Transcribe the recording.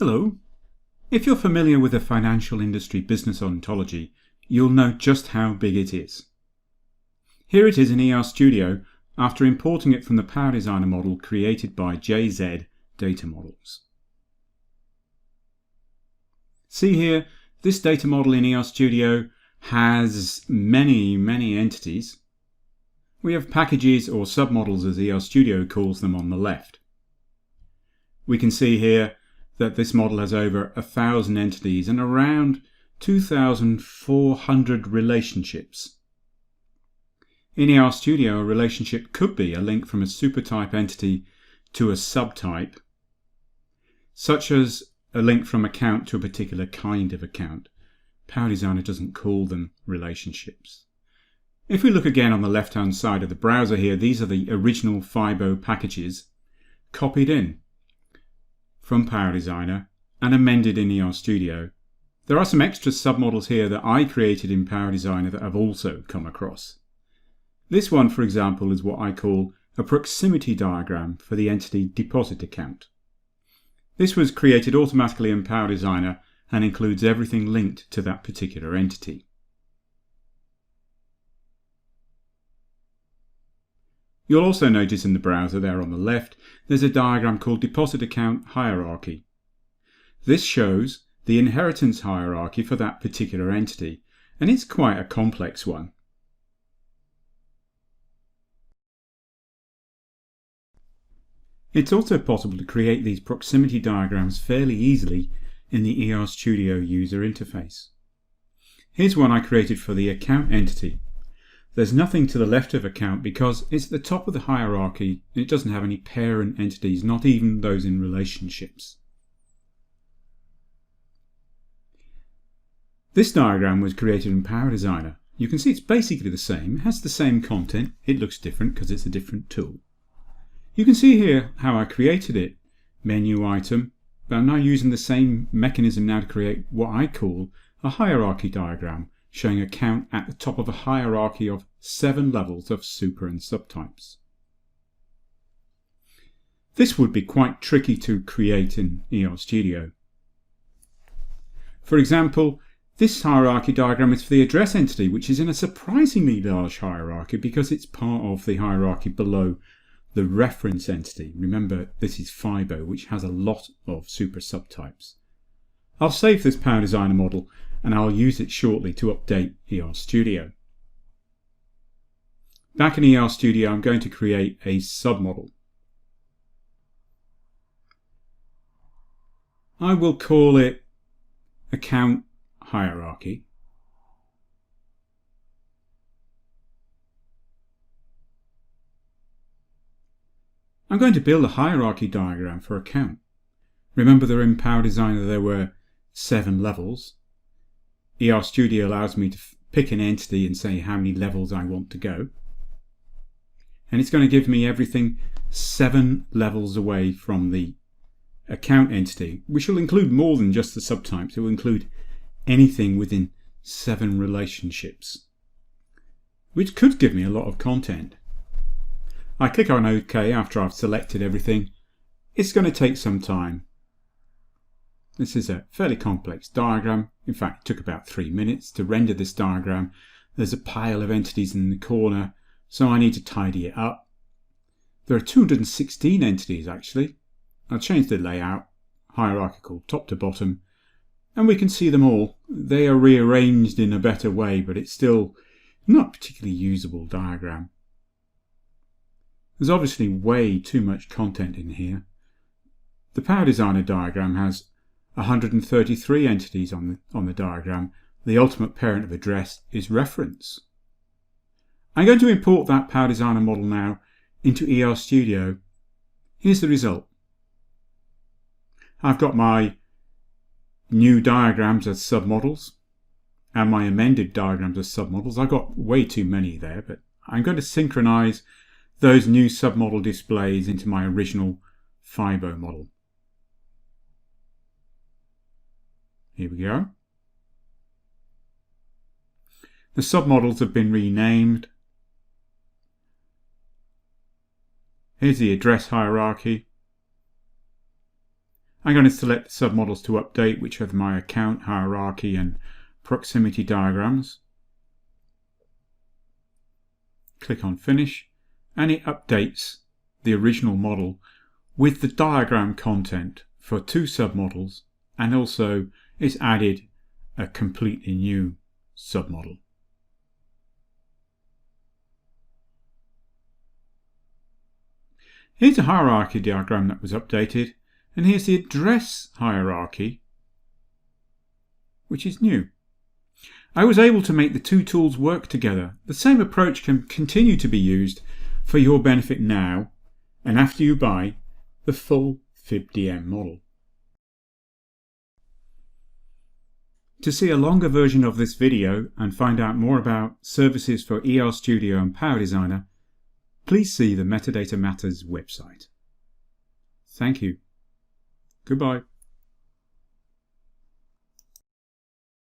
Hello. If you're familiar with the financial industry business ontology, you'll know just how big it is. Here it is in ER Studio after importing it from the PowerDesigner model created by Jayzed Data Models. See here, this data model in ER Studio has many entities. We have packages or submodels as ER Studio calls them on the left. We can see here that this model has over 1,000 entities and around 2,400 relationships. In ER Studio, a relationship could be a link from a supertype entity to a subtype, such as a link from account to a particular kind of account. PowerDesigner doesn't call them relationships. If we look again on the left-hand side of the browser here, these are the original FIB packages copied in from PowerDesigner and amended in ER Studio. There are some extra submodels here that I created in PowerDesigner that I've also come across. This one, for example, is what I call a proximity diagram for the entity deposit account. This was created automatically in PowerDesigner and includes everything linked to that particular entity. You'll also notice in the browser there on the left, there's a diagram called Deposit Account Hierarchy. This shows the inheritance hierarchy for that particular entity, and it's quite a complex one. It's also possible to create these proximity diagrams fairly easily in the ER Studio user interface. Here's one I created for the account entity. There's nothing to the left of account because it's at the top of the hierarchy and it doesn't have any parent entities, not even those in relationships. This diagram was created in PowerDesigner. You can see it's basically the same. It has the same content. It looks different because it's a different tool. You can see here how I created it. Menu item, but I'm now using the same mechanism now to create what I call a hierarchy diagram, showing account at the top of a hierarchy of 7 levels of super and subtypes. This would be quite tricky to create in ER Studio. For example, this hierarchy diagram is for the address entity, which is in a surprisingly large hierarchy because it's part of the hierarchy below the reference entity. Remember, this is FIB, which has a lot of super subtypes. I'll save this PowerDesigner model and I'll use it shortly to update ER Studio. Back in ER Studio, I'm going to create a submodel. I will call it Account Hierarchy. I'm going to build a hierarchy diagram for account. Remember that in PowerDesigner there were 7 levels. ER Studio allows me to pick an entity and say how many levels I want to go. And it's going to give me everything 7 levels away from the account entity, which will include more than just the subtypes. It will include anything within 7 relationships, which could give me a lot of content. I click on OK after I've selected everything. It's going to take some time. This is a fairly complex diagram. In fact, it took about 3 minutes to render this diagram. There's a pile of entities in the corner, so I need to tidy it up. There are 216 entities actually. I'll change the layout, hierarchical top to bottom, and we can see them all. They are rearranged in a better way, but it's still not a particularly usable diagram. There's obviously way too much content in here. The PowerDesigner diagram has 133 entities on the diagram. The ultimate parent of address is reference. I'm going to import that PowerDesigner model now into ER Studio. Here's the result. I've got my new diagrams as submodels and my amended diagrams as submodels. I've got way too many there, but I'm going to synchronize those new submodel displays into my original FIB model. Here we go. The submodels have been renamed. Here's the address hierarchy. I'm going to select the submodels to update, which are my account, hierarchy and proximity diagrams. Click on Finish, and it updates the original model with the diagram content for 2 submodels, and also it's added a completely new submodel. Here's a hierarchy diagram that was updated, and here's the address hierarchy, which is new. I was able to make the 2 tools work together. The same approach can continue to be used for your benefit now and after you buy the full FIB DM model. To see a longer version of this video and find out more about services for ER Studio and PowerDesigner, please see the Metadata Matters website. Thank you. Goodbye.